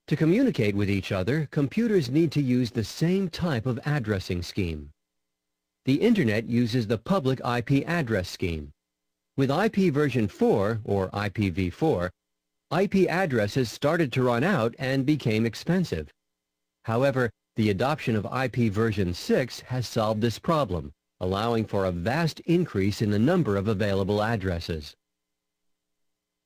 To communicate with each other, computers need to use the same type of addressing scheme. The Internet uses the public IP address scheme. With IP version 4, or IPv4, IP addresses started to run out and became expensive. However, the adoption of IP version 6 has solved this problem, allowing for a vast increase in the number of available addresses.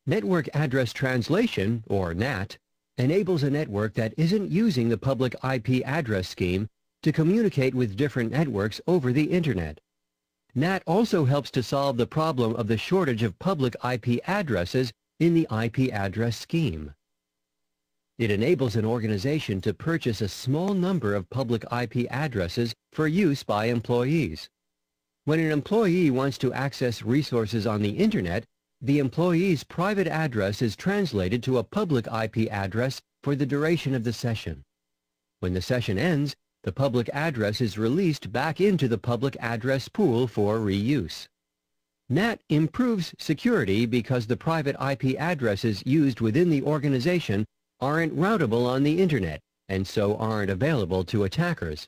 Network Address Translation, or NAT, enables a network that isn't using the public IP address scheme to communicate with different networks over the Internet. NAT also helps to solve the problem of the shortage of public IP addresses in the IP address scheme. It enables an organization to purchase a small number of public IP addresses for use by employees. When an employee wants to access resources on the Internet, the employee's private address is translated to a public IP address for the duration of the session. When the session ends, the public address is released back into the public address pool for reuse. NAT improves security because the private IP addresses used within the organization aren't routable on the Internet and so aren't available to attackers.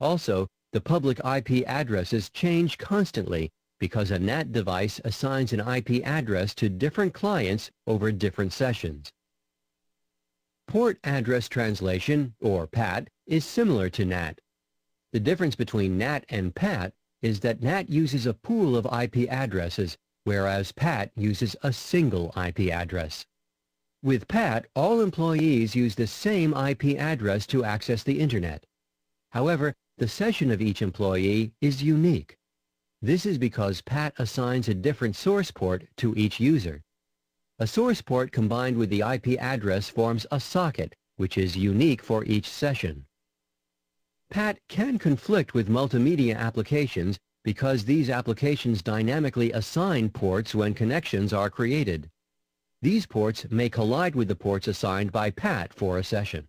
Also, the public IP addresses change constantly because a NAT device assigns an IP address to different clients over different sessions. Port Address Translation, or PAT, is similar to NAT. The difference between NAT and PAT is that NAT uses a pool of IP addresses, whereas PAT uses a single IP address. With PAT, all employees use the same IP address to access the Internet. However, the session of each employee is unique. This is because PAT assigns a different source port to each user. A source port combined with the IP address forms a socket, which is unique for each session. PAT can conflict with multimedia applications because these applications dynamically assign ports when connections are created. These ports may collide with the ports assigned by PAT for a session.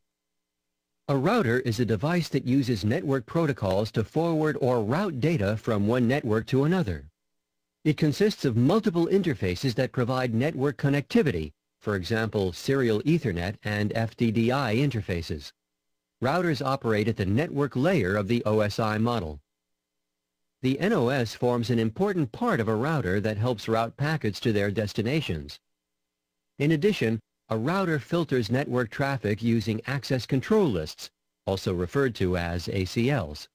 A router is a device that uses network protocols to forward or route data from one network to another. It consists of multiple interfaces that provide network connectivity, for example, serial Ethernet and FDDI interfaces. Routers operate at the network layer of the OSI model. The NOS forms an important part of a router that helps route packets to their destinations. In addition, a router filters network traffic using access control lists, also referred to as ACLs.